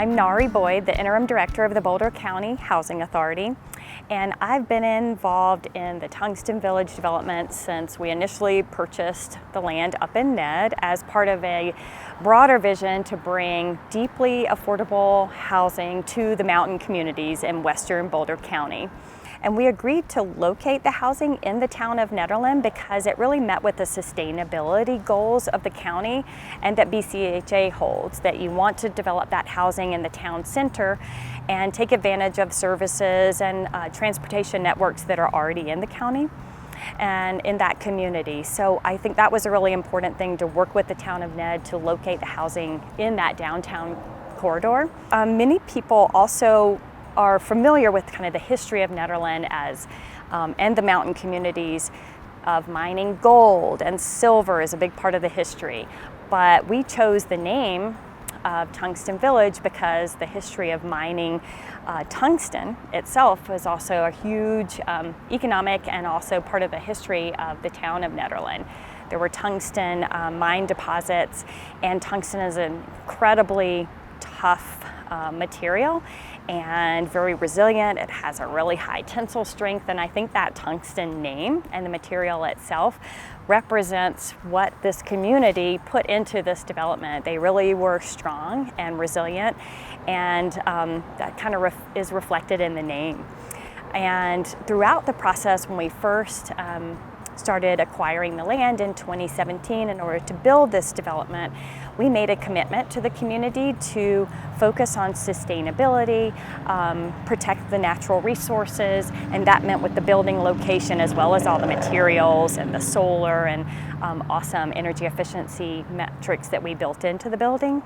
I'm Nari Boyd, the Interim Director of the Boulder County Housing Authority, and I've been involved in the Tungsten Village development since we initially purchased the land up in Ned as part of a broader vision to bring deeply affordable housing to the mountain communities in western Boulder County. And we agreed to locate the housing in the town of Nederland because it really met with the sustainability goals of the county and that BCHA holds, that you want to develop that housing in the town center and take advantage of services and transportation networks that are already in the county and in that community. So I think that was a really important thing, to work with the town of Ned to locate the housing in that downtown corridor. Many people also are familiar with kind of the history of Nederland as and the mountain communities of mining gold and silver is a big part of the history. But we chose the name of Tungsten Village because the history of mining tungsten itself was also a huge economic and also part of the history of the town of Nederland. There were tungsten mine deposits, and tungsten is an incredibly tough material and very resilient. It has a really high tensile strength, and I think that tungsten name and the material itself represents what this community put into this development. They really were strong and resilient, and that kind of is reflected in the name. And throughout the process, when we first started acquiring the land in 2017 in order to build this development, we made a commitment to the community to focus on sustainability, protect the natural resources, and that meant with the building location as well as all the materials and the solar and awesome energy efficiency metrics that we built into the building.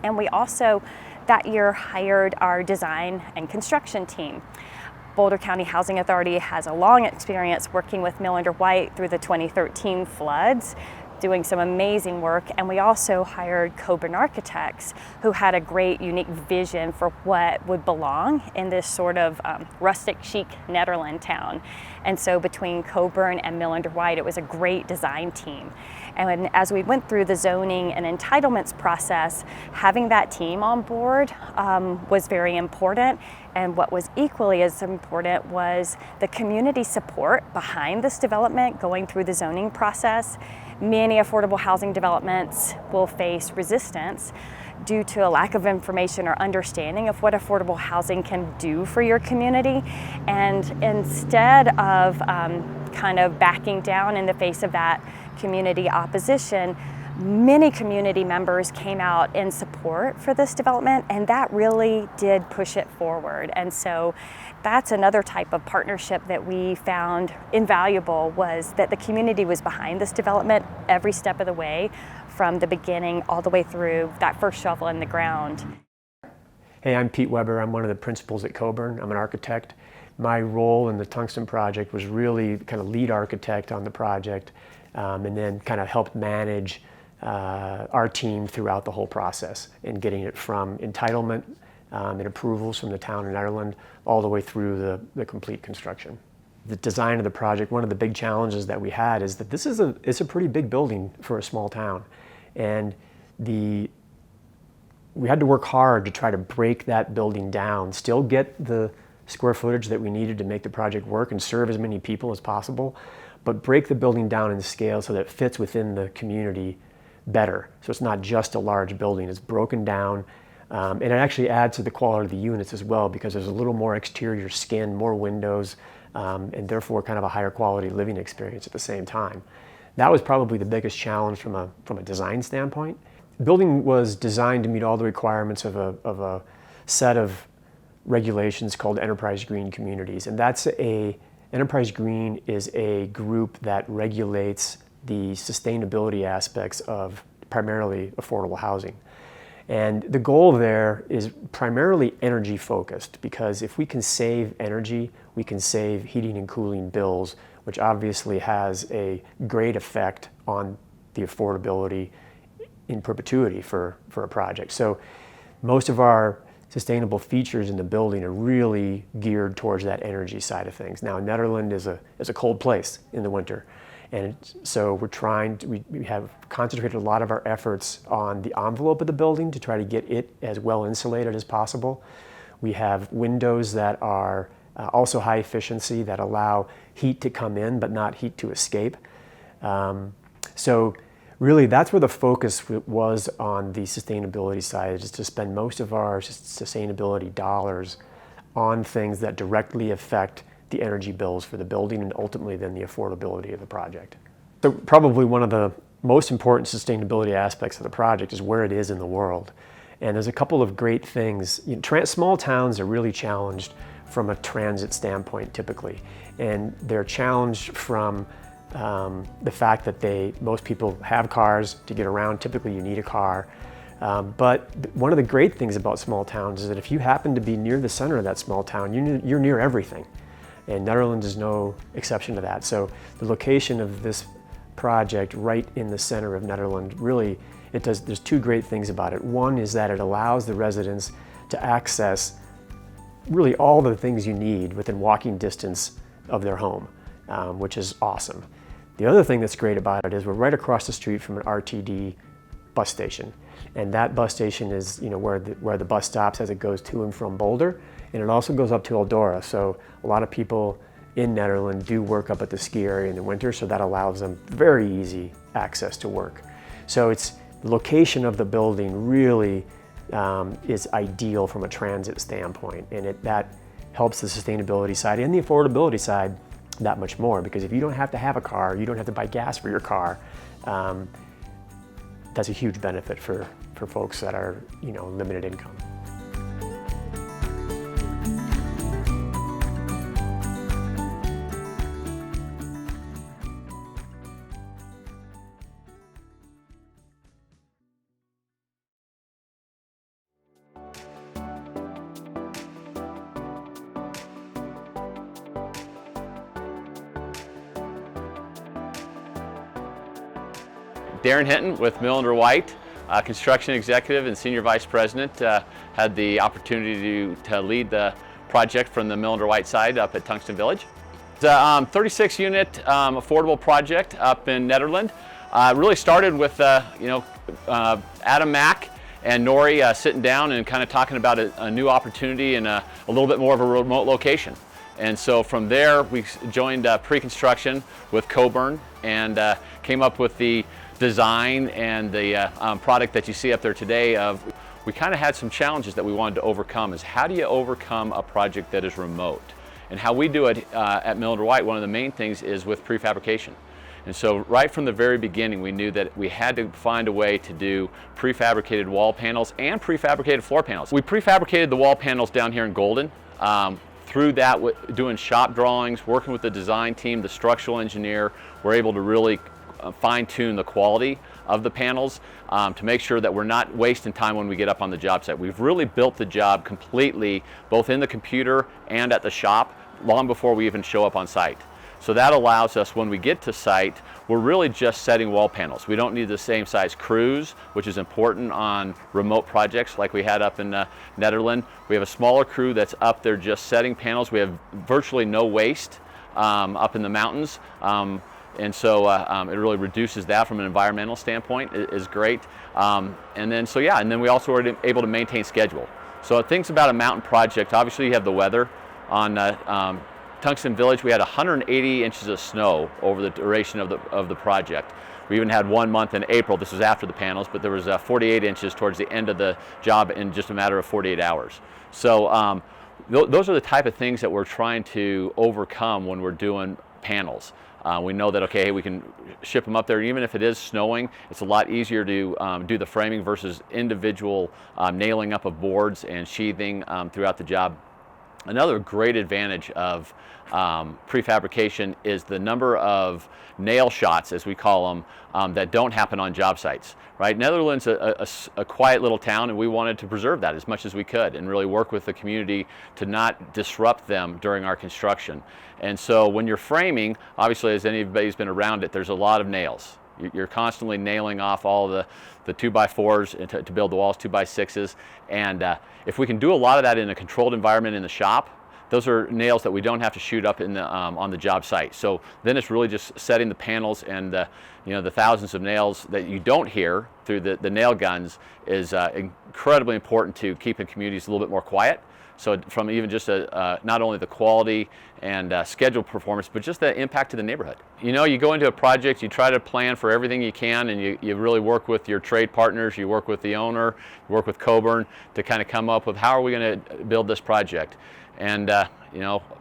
And we also that year hired our design and construction team. Boulder County Housing Authority has a long experience working with Miller White through the 2013 floods, doing some amazing work, and we also hired Coburn Architects, who had a great, unique vision for what would belong in this sort of rustic, chic Nederland town. And so between Coburn and Miller White, it was a great design team. And as we went through the zoning and entitlements process, having that team on board was very important. And what was equally as important was the community support behind this development going through the zoning process. Many affordable housing developments will face resistance due to a lack of information or understanding of what affordable housing can do for your community. And instead of kind of backing down in the face of that community opposition, many community members came out in support for this development, and that really did push it forward. And so that's another type of partnership that we found invaluable, was that the community was behind this development every step of the way, from the beginning all the way through that first shovel in the ground. Hey, I'm Pete Weber. I'm one of the principals at Coburn. I'm an architect. My role in the Tungsten project was really kind of lead architect on the project, and then kind of helped manage our team throughout the whole process and getting it from entitlement and approvals from the town of Nederland all the way through the complete construction. The design of the project, one of the big challenges that we had is that this is it's a pretty big building for a small town, and we had to work hard to try to break that building down, still get the square footage that we needed to make the project work and serve as many people as possible, but break the building down in scale so that it fits within the community better. So it's not just a large building, it's broken down, and it actually adds to the quality of the units as well, because there's a little more exterior skin, more windows, and therefore kind of a higher quality living experience at the same time. That was probably the biggest challenge from a design standpoint. The building was designed to meet all the requirements of a set of regulations called Enterprise Green Communities, and Enterprise Green is a group that regulates the sustainability aspects of primarily affordable housing. And the goal there is primarily energy focused, because if we can save energy, we can save heating and cooling bills, which obviously has a great effect on the affordability in perpetuity for a project. So most of our sustainable features in the building are really geared towards that energy side of things. Now, Nederland is a cold place in the winter, And so we have concentrated a lot of our efforts on the envelope of the building to try to get it as well insulated as possible. We have windows that are also high efficiency that allow heat to come in but not heat to escape. So really that's where the focus was on the sustainability side, is to spend most of our sustainability dollars on things that directly affect the energy bills for the building and ultimately then the affordability of the project. So probably one of the most important sustainability aspects of the project is where it is in the world. And there's a couple of great things. Small towns are really challenged from a transit standpoint typically. And they're challenged from the fact that most people have cars to get around. Typically you need a car. But one of the great things about small towns is that if you happen to be near the center of that small town, you're near everything. And Nederland is no exception to that. So the location of this project right in the center of Nederland, really, there's two great things about it. One is that it allows the residents to access really all the things you need within walking distance of their home, which is awesome. The other thing that's great about it is we're right across the street from an RTD bus station. And that bus station is where the bus stops as it goes to and from Boulder. And it also goes up to Eldora. So a lot of people in Nederland do work up at the ski area in the winter, so that allows them very easy access to work. So the location of the building really is ideal from a transit standpoint. And that helps the sustainability side and the affordability side that much more, because if you don't have to have a car, you don't have to buy gas for your car, that's a huge benefit for folks that are limited income. Darren Hinton with Millender White, construction executive and senior vice president. Had the opportunity to lead the project from the Millender White side up at Tungsten Village. It's a 36 unit affordable project up in Nederland. Really started with Adam Mack and Nori sitting down and kind of talking about a new opportunity in a little bit more of a remote location. And so from there we joined pre-construction with Coburn and came up with the design and the product that you see up there today. We kind of had some challenges that we wanted to overcome. Is how do you overcome a project that is remote? And how we do it at Millender White, one of the main things is with prefabrication. And so right from the very beginning we knew that we had to find a way to do prefabricated wall panels and prefabricated floor panels. We prefabricated the wall panels down here in Golden. Through that, doing shop drawings, working with the design team, the structural engineer, we're able to really fine-tune the quality of the panels to make sure that we're not wasting time when we get up on the job site. We've really built the job completely, both in the computer and at the shop, long before we even show up on site. So that allows us, when we get to site, we're really just setting wall panels. We don't need the same size crews, which is important on remote projects like we had up in Nederland. We have a smaller crew that's up there just setting panels. We have virtually no waste up in the mountains. And so it really reduces that from an environmental standpoint. Is great. And then we also are able to maintain schedule. So things about a mountain project, obviously you have the weather. On Tungsten Village we had 180 inches of snow over the duration of the project. We even had 1 month in April, this was after the panels, but there was 48 inches towards the end of the job in just a matter of 48 hours. So those are the type of things that we're trying to overcome when we're doing panels. We know that, okay, we can ship them up there. Even if it is snowing, it's a lot easier to do the framing versus individual nailing up of boards and sheathing throughout the job. Another great advantage of prefabrication is the number of nail shots, as we call them, that don't happen on job sites. Right? Netherlands is a quiet little town, and we wanted to preserve that as much as we could and really work with the community to not disrupt them during our construction. And so when you're framing, obviously as anybody's been around it, there's a lot of nails. You're constantly nailing off all the 2x4s to build the walls, 2x6s. And if we can do a lot of that in a controlled environment in the shop, those are nails that we don't have to shoot up in the, on the job site. So then it's really just setting the panels, and the, the thousands of nails that you don't hear through the nail guns is incredibly important to keeping communities a little bit more quiet. So from even just not only the quality and schedule performance, but just the impact to the neighborhood. You go into a project, you try to plan for everything you can, and you really work with your trade partners, you work with the owner, you work with Coburn to kind of come up with how are we going to build this project. And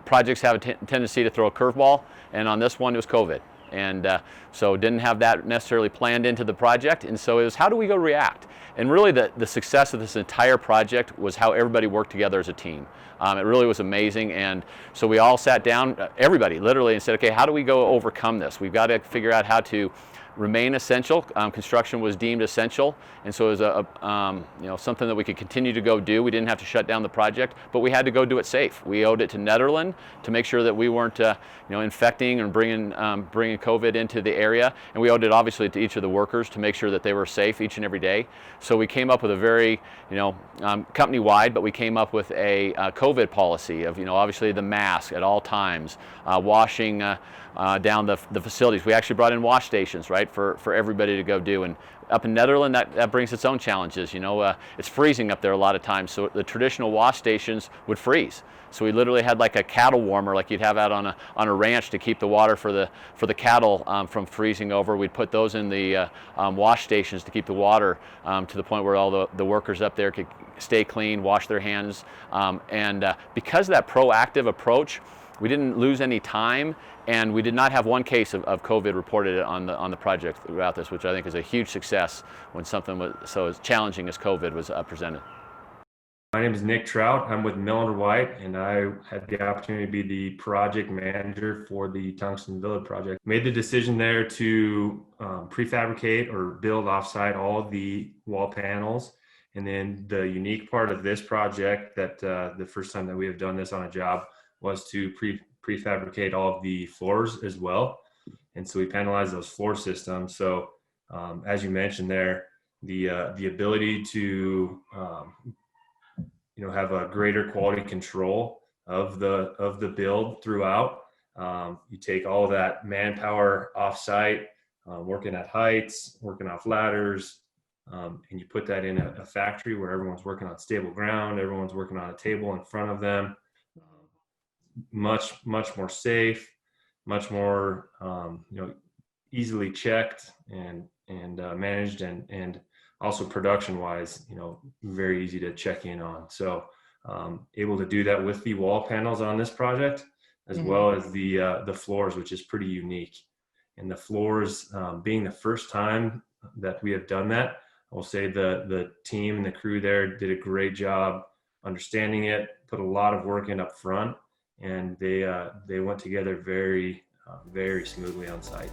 projects have a tendency to throw a curveball, and on this one it was COVID. And so didn't have that necessarily planned into the project, and so it was how do we go react? And really the success of this entire project was how everybody worked together as a team. It really was amazing, and so we all sat down, everybody literally, and said, okay, how do we go overcome this? We've got to figure out how to remain essential. Construction was deemed essential, and so it was something that we could continue to go do. We didn't have to shut down the project, but we had to go do it safe. We owed it to Nederland to make sure that we weren't infecting and bringing COVID into the area, and we owed it obviously to each of the workers to make sure that they were safe each and every day. So we came up with a very company-wide, but we came up with a COVID policy of obviously the mask at all times, washing down the facilities. We actually brought in wash stations, right, for everybody to go do. And up in Nederland, that brings its own challenges. It's freezing up there a lot of times, so the traditional wash stations would freeze. So we literally had like a cattle warmer, like you'd have out on a ranch to keep the water for the cattle from freezing over. We'd put those in the wash stations to keep the water to the point where all the workers up there could stay clean, wash their hands. Because of that proactive approach, we didn't lose any time, and we did not have one case of COVID reported on the project throughout this, which I think is a huge success when something was so as challenging as COVID was presented. My name is Nick Trout. I'm with Miller & White, and I had the opportunity to be the project manager for the Tungsten Village project. Made the decision there to prefabricate or build offsite all of the wall panels. And then the unique part of this project that the first time that we have done this on a job was to prefabricate all of the floors as well. And so we panelized those floor systems. So as you mentioned there, the ability to have a greater quality control of the build throughout. You take all of that manpower offsite, working at heights, working off ladders, and you put that in a factory where everyone's working on stable ground, everyone's working on a table in front of them. Much more safe, much more easily checked and managed, and also production wise, very easy to check in on. So able to do that with the wall panels on this project, as well as the floors, which is pretty unique. And the floors being the first time that we have done that, I will say the team and the crew there did a great job understanding it, put a lot of work in up front, and they went together very smoothly on site.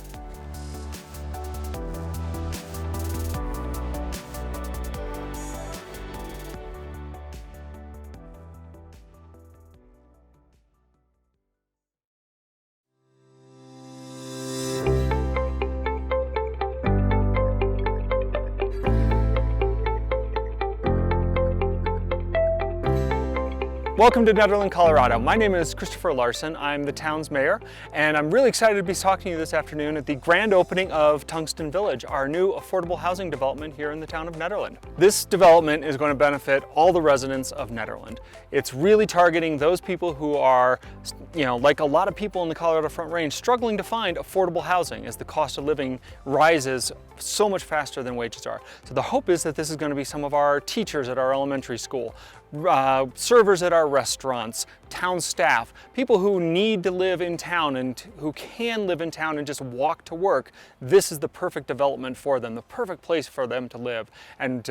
Welcome to Nederland, Colorado. My name is Christopher Larson. I'm the town's mayor, and I'm really excited to be talking to you this afternoon at the grand opening of Tungsten Village, our new affordable housing development here in the town of Nederland. This development is going to benefit all the residents of Nederland. It's really targeting those people who are, like a lot of people in the Colorado Front Range, struggling to find affordable housing as the cost of living rises so much faster than wages are. So the hope is that this is going to be some of our teachers at our elementary school, servers at our restaurants, town staff, people who need to live in town and who can live in town and just walk to work. This is the perfect development for them, the perfect place for them to live, and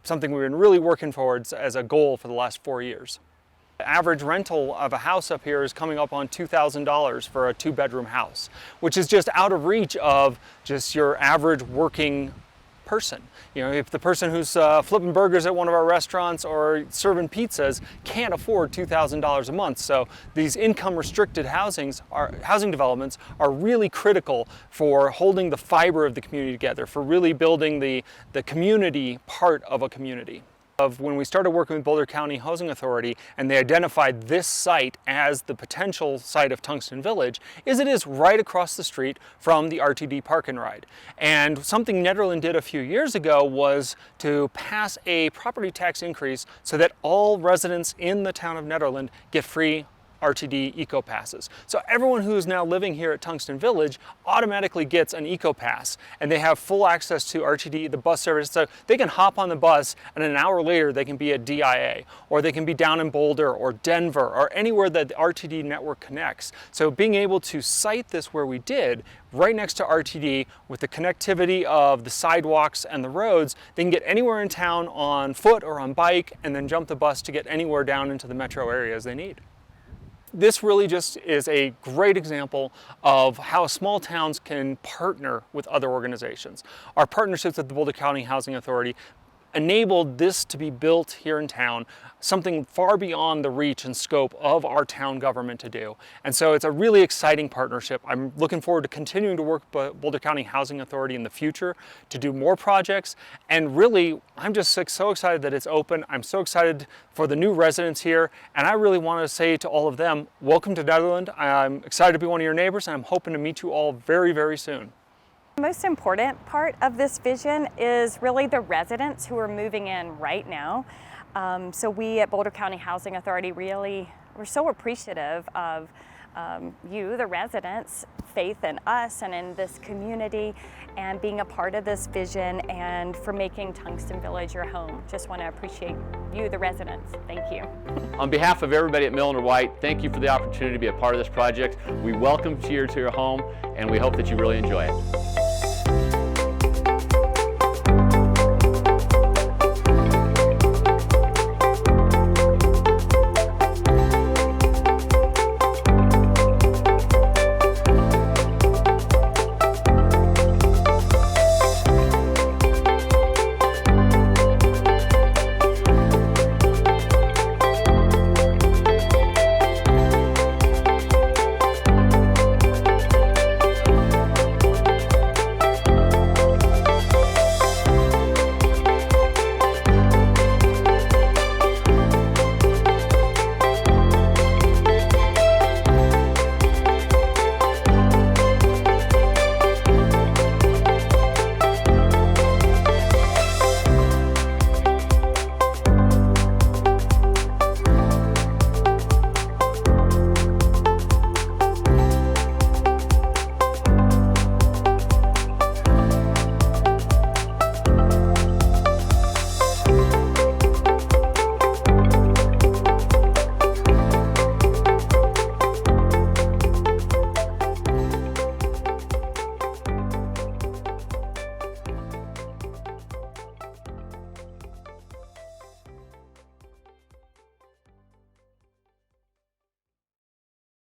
something we've been really working towards as a goal for the last 4 years. The average rental of a house up here is coming up on $2,000 for a 2-bedroom house, which is just out of reach of just your average working person. If the person who's flipping burgers at one of our restaurants or serving pizzas can't afford $2,000 a month. So these income restricted housing developments are really critical for holding the fiber of the community together, for really building the community part of a community. of when we started working with Boulder County Housing Authority and they identified this site as the potential site of Tungsten Village is it is right across the street from the RTD Park and Ride. And something Nederland did a few years ago was to pass a property tax increase so that all residents in the town of Nederland get free RTD Eco Passes. So everyone who is now living here at Tungsten Village automatically gets an Eco Pass, and they have full access to RTD, the bus service, so they can hop on the bus and an hour later they can be at DIA, or they can be down in Boulder or Denver or anywhere that the RTD network connects. So being able to site this where we did, right next to RTD with the connectivity of the sidewalks and the roads, they can get anywhere in town on foot or on bike and then jump the bus to get anywhere down into the metro areas they need. This really just is a great example of how small towns can partner with other organizations. Our partnerships with the Boulder County Housing Authority enabled this to be built here in town, something far beyond the reach and scope of our town government to do. And so it's a really exciting partnership. I'm looking forward to continuing to work with Boulder County Housing Authority in the future to do more projects. And really, I'm just so excited that it's open. I'm so excited for the new residents here. And I really want to say to all of them, welcome to Nederland. I'm excited to be one of your neighbors, and I'm hoping to meet you all very, very soon. The most important part of this vision is really the residents who are moving in right now. So we at Boulder County Housing Authority we're so appreciative of you, the residents, faith in us and in this community, and being a part of this vision, and for making Tungsten Village your home. Just want to appreciate you, the residents. Thank you. On behalf of everybody at Milner White, thank you for the opportunity to be a part of this project. We welcome you to your home, and we hope that you really enjoy it.